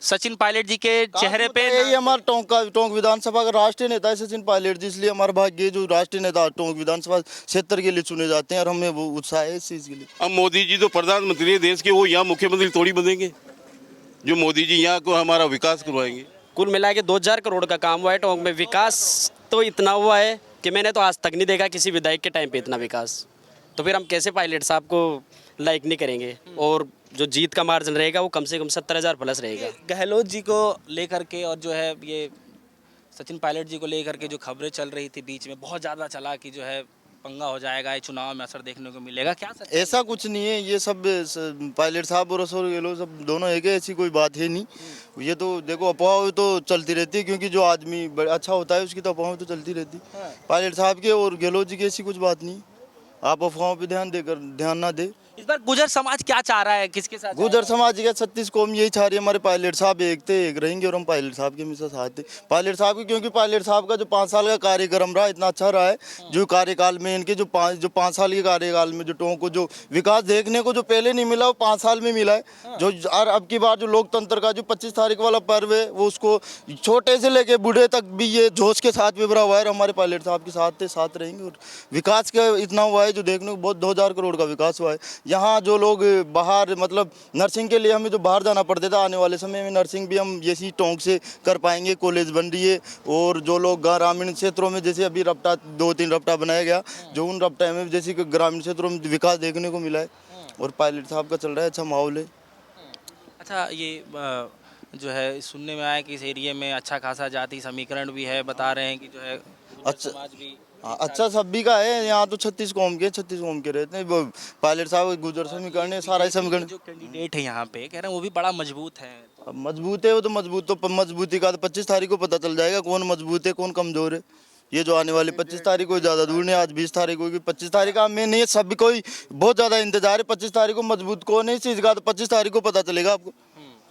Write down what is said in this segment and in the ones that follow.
सचिन पायलट जी के चेहरे पे यही हमारा टोंक विधानसभा का राष्ट्रीय नेता है सचिन पायलट जी, इसलिए हमारा भाग्य है जो राष्ट्रीय नेता टोंक विधानसभा क्षेत्र के लिए चुने जाते हैं और हमें वो उत्साह है इस चीज के लिए। अब मोदी जी तो प्रधानमंत्री है देश के, वो यहाँ मुख्यमंत्री थोड़ी बनेंगे जो मोदी जी यहाँ को हमारा विकास करवाएंगे। कुल मिला के 2000 करोड़ का काम हुआ है टोंक में। विकास तो इतना हुआ है कि मैंने तो आज तक नहीं देखा किसी विधायक के टाइम पे इतना विकास। तो फिर हम कैसे पायलट साहब को लाइक नहीं करेंगे। और जो जीत का मार्जिन रहेगा वो कम से कम 70,000 प्लस रहेगा। गहलोत जी को लेकर के और जो है ये सचिन पायलट जी को लेकर के जो खबरें चल रही थी बीच में बहुत ज़्यादा चला कि जो है पंगा हो जाएगा, ये चुनाव में असर देखने को मिलेगा, क्या सच? ऐसा कुछ नहीं है, ये सब पायलट साहब और अशोक गहलोत सब दोनों एक है, ऐसी कोई बात है नहीं। ये तो देखो अफवाह तो चलती रहती है, क्योंकि जो आदमी अच्छा होता है उसकी तो अफवाह तो चलती रहती है। पायलट साहब के और गहलोत जी की ऐसी कुछ बात नहीं, आप अफवाहों पे ध्यान ना दे। इस बार गुजर समाज क्या चाह रहा है, किसके साथ? गुजर समाज का 36 कौम यही चाह रही है, हमारे पायलट साहब एक थे एक रहेंगे और हम पायलट साहब के हमेशा साथ थे। पायलट साहब की, क्योंकि पायलट साहब का जो 5 साल का कार्यक्रम रहा इतना अच्छा रहा है, जो कार्यकाल में इनके जो 5 साल के कार्यकाल में जो टोंक को जो विकास देखने को जो पहले नहीं मिला वो 5 साल में मिला है। जो और अब की बार जो लोकतंत्र का जो 25 तारीख वाला पर्व है वो उसको छोटे से लेके बूढ़े तक भी ये जोश के साथ विभरा हुआ है। हमारे पायलट साहब के साथ थे, साथ रहेंगे। और विकास का इतना हुआ है जो देखने को बहुत 2000 करोड़ का विकास हुआ है। यहाँ जो लोग बाहर मतलब नर्सिंग के लिए हमें जो बाहर जाना पड़ता था, आने वाले समय में नर्सिंग भी हम जैसी टोंक से कर पाएंगे, कॉलेज बन रही है। और जो लोग ग्रामीण क्षेत्रों में जैसे अभी रपटा 2-3 रपटा बनाया गया, जो उन रपटा में जैसे कि ग्रामीण क्षेत्रों में विकास देखने को मिला है। और पायलट साहब का चल रहा है, अच्छा माहौल है। अच्छा, ये जो है सुनने में आया कि इस एरिया में अच्छा खासा जाति समीकरण भी है, बता रहे हैं कि जो है अच्छा समाज भी हाँ, अच्छा सभी का है। यहाँ तो 36 कौम के रहते हैं। वो पायलट साहब गुजर समीकरण है, सारा ही समीकरण। जो कैंडिडेट है यहाँ पे कह रहे हैं वो भी बड़ा मजबूत है। अब मजबूत है वो तो मजबूती का तो 25 तारीख को पता चल जाएगा कौन मजबूत है कौन कमजोर है। ये जो आने वाली 25 तारीख को ज़्यादा दूर नहीं, आज 20 तारीख को, 25 तारीख का मैं नहीं, सभी कोई बहुत ज़्यादा इंतजार है। 25 तारीख को मजबूत कौन है इस चीज़ का तो 25 तारीख को पता चलेगा आपको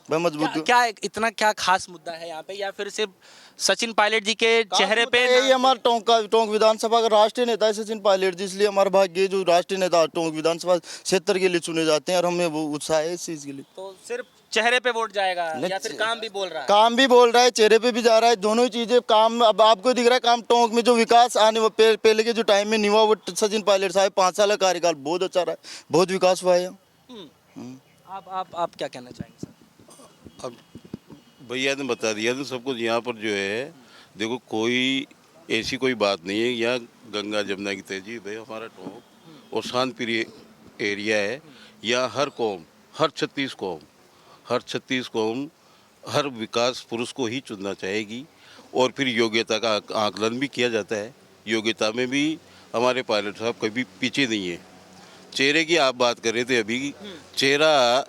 भाई मजबूत। क्या इतना क्या खास मुद्दा है यहाँ पे, या फिर सिर्फ सचिन पायलट जी के चेहरे पे? यही हमारा टोंक विधानसभा का राष्ट्रीय नेता है सचिन पायलट जी, इसलिए हमारा भाग्य है जो राष्ट्रीय नेता टोंक विधानसभा क्षेत्र के लिए चुने जाते हैं और हमें वो उत्साह है इस चीज़ के लिए। तो सिर्फ चेहरे पे वोट जाएगा या फिर काम भी बोल रहा है? काम भी बोल रहा है, चेहरे पे भी जा रहा है, दोनों ही चीजें। काम अब आपको दिख रहा है, काम टोंक में जो विकास आने पहले के जो टाइम में नहीं हुआ वो सचिन पायलट साहब 5 साल का कार्यकाल बहुत अच्छा रहा है, बहुत विकास हुआ है। आप क्या कहना चाहेंगे सर? अब भैया ने बता दिया तो सब कुछ। यहाँ पर जो है देखो कोई ऐसी कोई बात नहीं है, यहाँ गंगा जमुना की तहजीब है हमारा टोंक और शांत प्रिय एरिया है। यहाँ हर कौम, हर 36 कौम हर विकास पुरुष को ही चुनना चाहेगी। और फिर योग्यता का आकलन भी किया जाता है। योग्यता में भी हमारे पायलट साहब कभी पीछे नहीं है। चेहरे की आप बात कर रहे थे अभी, चेहरा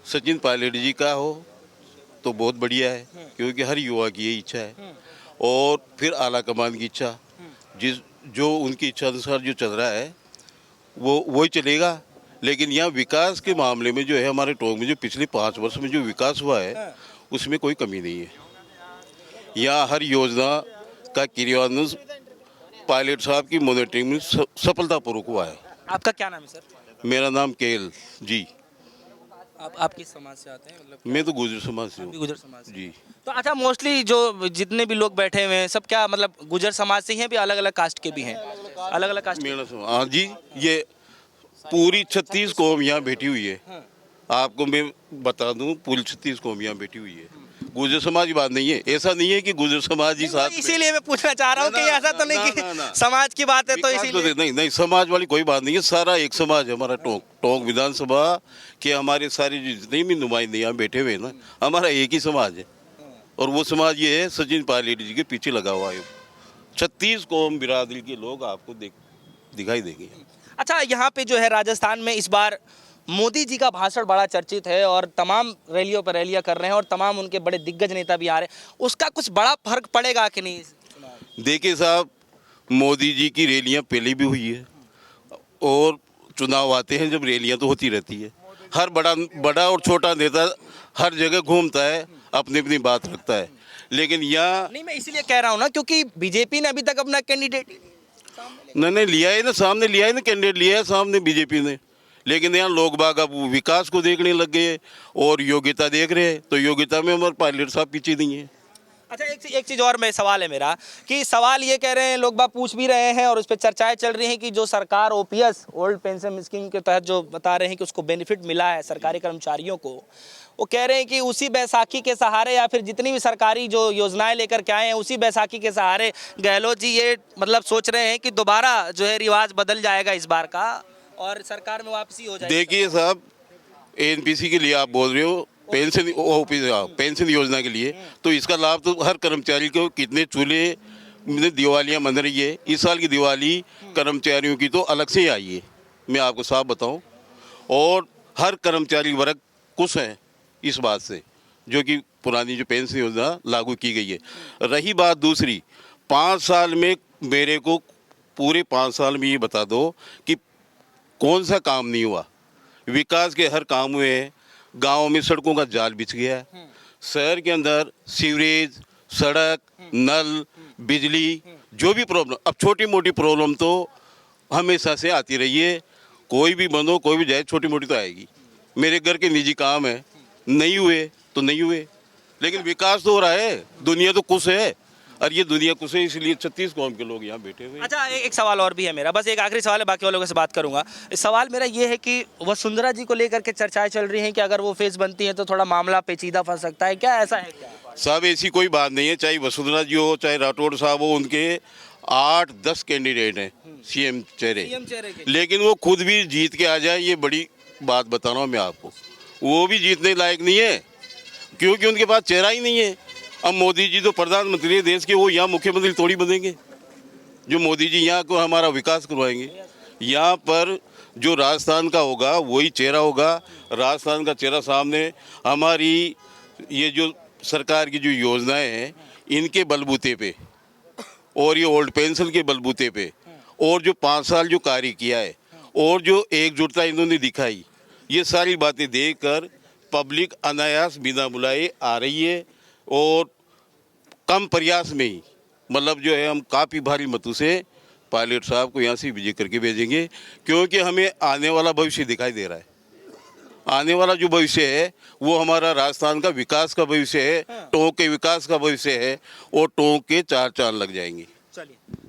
सचिन पायलट जी का हो तो बहुत बढ़िया है, क्योंकि हर युवा की यही इच्छा है। और फिर आला कमान की इच्छा, जो उनकी इच्छा अनुसार जो चल रहा है वही चलेगा। लेकिन यहाँ विकास के मामले में जो है हमारे टोंक में जो पिछले 5 वर्ष में जो विकास हुआ है उसमें कोई कमी नहीं है। यहाँ हर योजना का क्रियान्वयन पायलट साहब की मॉनिटरिंग में सफलतापूर्वक हुआ है। आपका क्या नाम है सर? मेरा नाम केएल जी। आप किस समाज से आते हैं? मतलब मैं तो गुजर समाज से आप भी हूँ गुजर समाज से? जी। तो अच्छा, मोस्टली जो जितने भी लोग बैठे हुए हैं सब क्या मतलब गुजर समाज से ही हैं, भी अलग अलग कास्ट के भी हैं? अलग अलग कास्ट मेरा समाज, हाँ जी, ये पूरी 36 कौम यहाँ बैठी हुई है। आपको मैं बता दूं पूरी 36 कौम यहाँ बैठी हुई है। गुजर समाज की बात नहीं है, ऐसा नहीं है कि गुजर समाज ही साथ में। इसीलिए मैं पूछना चाह रहा हूँ कि ऐसा तो नहीं कि समाज की बात है तो इसीलिए। नहीं, समाज वाली कोई बात नहीं है। सारा एक समाज है हमारा टोंक विधानसभा के। हमारे सारे जितने भी नुमाइंदे यहाँ बैठे हुए हैं ना, हमारा एक ही समाज है। और वो समाज ये है सचिन पायलट जी के पीछे लगा हुआ है। 36 कौम बिरादरी के लोग आपको दिखाई देंगे। अच्छा, यहाँ पे जो है राजस्थान में इस बार मोदी जी का भाषण बड़ा चर्चित है और तमाम रैलियों पर रैलियां कर रहे हैं और तमाम उनके बड़े दिग्गज नेता भी आ रहे हैं। उसका कुछ बड़ा फर्क पड़ेगा कि नहीं? देखिए साहब, मोदी जी की रैलियां पहले भी हुई है और चुनाव आते हैं जब रैलियां तो होती रहती है। हर बड़ा और छोटा नेता हर जगह घूमता है, अपनी अपनी बात रखता है। लेकिन यहाँ नहीं, मैं इसीलिए कह रहा हूँ ना क्योंकि बीजेपी ने अभी तक अपना कैंडिडेट नहीं लिया है ना, सामने लिया है ना, कैंडिडेट लिया है सामने बीजेपी ने। लेकिन यहाँ लोग बाग अब विकास को देखने लग गए और योग्यता देख रहे हैं, तो योग्यता में हमारे पायलट साहब पीछे नहीं है। अच्छा, एक चीज़ और में सवाल है मेरा कि सवाल ये कह रहे हैं, लोग बात पूछ भी रहे हैं और उस पर चर्चाएं चल रही हैं कि जो सरकार ओपीएस ओल्ड पेंशन स्कीम के तहत जो बता रहे हैं कि उसको बेनिफिट मिला है सरकारी कर्मचारियों को, वो कह रहे हैं कि उसी बैसाखी के सहारे या फिर जितनी भी सरकारी जो योजनाएं लेकर के आए हैं उसी बैसाखी के सहारे गहलोत जी ये मतलब सोच रहे हैं कि दोबारा जो है रिवाज बदल जाएगा इस बार का और सरकार में वापसी हो जाएगी। देखिए साहब, एनपीसी के लिए आप बोल रहे हो, पेंशन पेंशन योजना के लिए, तो इसका लाभ तो हर कर्मचारी को कितने चूल्हे में दिवालियाँ बन रही है। इस साल की दिवाली कर्मचारियों की तो अलग से ही आई है, मैं आपको साफ बताऊं, और हर कर्मचारी वर्ग खुश है इस बात से, जो कि पुरानी जो पेंशन योजना लागू की गई है। रही बात दूसरी, 5 साल में मेरे को पूरे 5 साल में ये बता दो कि कौन सा काम नहीं हुआ। विकास के हर काम हुए हैं। गाँव में सड़कों का जाल बिछ गया है, शहर के अंदर सीवरेज, सड़क, नल, बिजली, जो भी प्रॉब्लम, अब छोटी मोटी प्रॉब्लम तो हमेशा से आती रही है। कोई भी बंद हो, कोई भी जाए, छोटी मोटी तो आएगी। मेरे घर के निजी काम है, नहीं हुए तो नहीं हुए, लेकिन विकास तो हो रहा है। दुनिया तो खुश है, और ये दुनिया खुश है, इसलिए 36 कौम के लोग यहाँ बैठे हुए हैं। अच्छा, एक सवाल और भी है मेरा, बस एक आखिरी सवाल है, बाकी वालों से बात करूंगा। इस सवाल मेरा ये है कि वसुंधरा जी को लेकर के चर्चाएं चल रही हैं कि अगर वो फेस बनती है तो थोड़ा मामला पेचीदा फंस सकता है, क्या ऐसा है क्या? साहब ऐसी कोई बात नहीं है, चाहे वसुंधरा जी हो, चाहे राठौड़ साहब हो, उनके 8-10 कैंडिडेट हैं सीएम चेहरे, लेकिन वो खुद भी जीत के आ जाए, ये बड़ी बात बता रहा हूँ मैं आपको। वो भी जीतने लायक नहीं है, क्योंकि उनके पास चेहरा ही नहीं है। अब मोदी जी तो प्रधानमंत्री है देश के, वो यहाँ मुख्यमंत्री थोड़ी बनेंगे जो मोदी जी यहाँ को हमारा विकास करवाएंगे। यहाँ पर जो राजस्थान का होगा वही चेहरा होगा। राजस्थान का चेहरा सामने, हमारी ये जो सरकार की जो योजनाएं हैं इनके बलबूते पे, और ये ओल्ड पेंशन के बलबूते पे, और जो 5 साल जो कार्य किया है, और जो एकजुटता इन्होंने दिखाई, ये सारी बातें देखकर पब्लिक अनायास बिना बुलाए आ रही है। और कम प्रयास में ही, मतलब जो है, हम काफ़ी भारी मतों से पायलट साहब को यहाँ से विजय करके भेजेंगे, क्योंकि हमें आने वाला भविष्य दिखाई दे रहा है। आने वाला जो भविष्य है वो हमारा राजस्थान का विकास का भविष्य है, टोंक के विकास का भविष्य है, और टोंक के 4 चांद लग जाएंगे।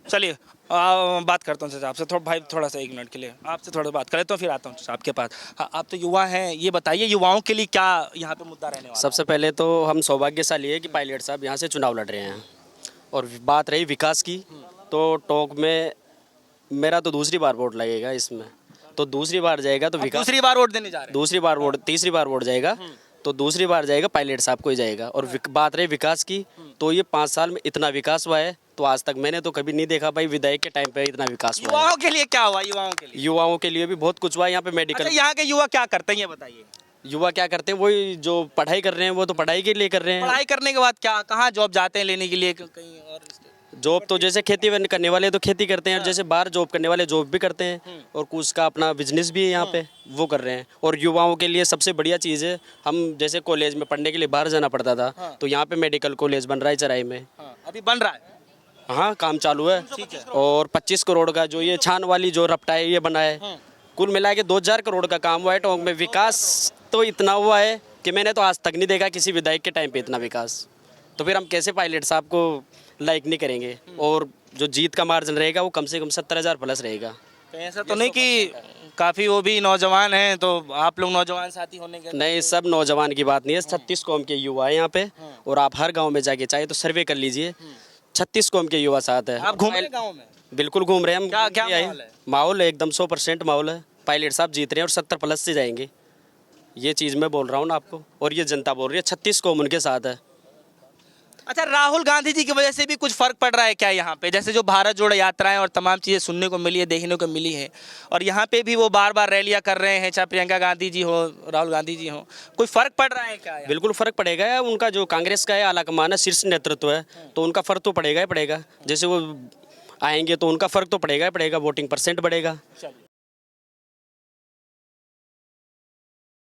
चलिए बात करता हूँ चाचा आपसे, थोड़ा सा 1 मिनट के लिए आपसे थोड़ा बात करें तो फिर आता हूँ आपके पास। हाँ, आप तो युवा हैं, ये बताइए युवाओं के लिए क्या यहाँ पे मुद्दा रहने वाला? सबसे पहले तो हम सौभाग्यशाली है कि पायलट साहब यहाँ से चुनाव लड़ रहे हैं। और बात रही विकास की, तो टोंक में मेरा तो दूसरी बार वोट लगेगा इसमें, तो दूसरी बार जाएगा तो विकास, दूसरी बार वोट देने जा रहे हैं? दूसरी बार वोट, तीसरी बार वोट जाएगा तो दूसरी बार जाएगा पायलट साहब को ही जाएगा। और बात रही विकास की, तो ये 5 साल में इतना विकास हुआ है तो आज तक मैंने तो कभी नहीं देखा भाई, विधायक के टाइम पे इतना विकास हुआ है। युवाओं के लिए क्या हुआ? युवाओं के लिए भी बहुत कुछ हुआ है यहाँ पे। मेडिकल, अच्छा, यहाँ के युवा क्या करते हैं ये बताइए? युवा क्या करते हैं, वही जो पढ़ाई कर रहे हैं वो तो पढ़ाई के लिए कर रहे हैं। पढ़ाई करने के बाद क्या, कहाँ जॉब जाते हैं लेने के लिए? कहीं और जॉब तो जैसे खेती करने वाले तो खेती करते हैं, और जैसे बाहर जॉब करने वाले जॉब भी करते हैं, और कुछ का अपना बिजनेस भी है यहाँ पे, वो कर रहे हैं। और युवाओं के लिए सबसे बढ़िया चीज़ है, हम जैसे कॉलेज में पढ़ने के लिए बाहर जाना पड़ता था, तो यहाँ पे मेडिकल कॉलेज बन रहा है चराई में। अभी बन रहा है? हाँ, काम चालू है। और 25 करोड़ का जो ये छान वाली जो रपटा है ये बना है, कुल मिला के 2000 करोड़ का काम हुआ है टोंक में। विकास तो इतना हुआ है कि मैंने तो आज तक नहीं देखा किसी विधायक के टाइम पे इतना विकास। तो फिर हम कैसे पायलट साहब को लाइक नहीं करेंगे? और जो जीत का मार्जिन रहेगा वो कम से कम 70,000 प्लस रहेगा। तो ऐसा तो नहीं कि काफ़ी वो भी नौजवान हैं, तो आप लोग नौजवान साथी होने के? नहीं, सब नौजवान की बात नहीं है, 36 कौम के युवा है यहाँ पे। और आप हर गाँव में जाके चाहे तो सर्वे कर लीजिए, 36 कौम के युवा साथ है। आप घूम रहे गाँव में? बिल्कुल घूम रहे हैं हम। क्या माहौल है? माहौल एकदम 100% माहौल है। पायलट साहब जीत रहे हैं और 70 प्लस से जाएंगे, ये चीज़ मैं बोल रहा हूँ ना आपको, और ये जनता बोल रही है, 36 कौम उनके साथ है। अच्छा, राहुल गांधी जी की वजह से भी कुछ फर्क पड़ रहा है क्या यहाँ पे? जैसे जो भारत जोड़ो यात्राएं और तमाम चीज़ें सुनने को मिली है, देखने को मिली है, और यहाँ पे भी वो बार बार रैलियाँ कर रहे हैं, चाहे प्रियंका गांधी जी हो, राहुल गांधी जी हो, कोई फर्क पड़ रहा है क्या? बिल्कुल फर्क पड़ेगा। उनका जो कांग्रेस का है आला कमान है, शीर्ष नेतृत्व है, तो उनका फर्क तो पड़ेगा ही पड़ेगा। जैसे वो आएंगे तो उनका फर्क तो पड़ेगा ही पड़ेगा, वोटिंग % बढ़ेगा।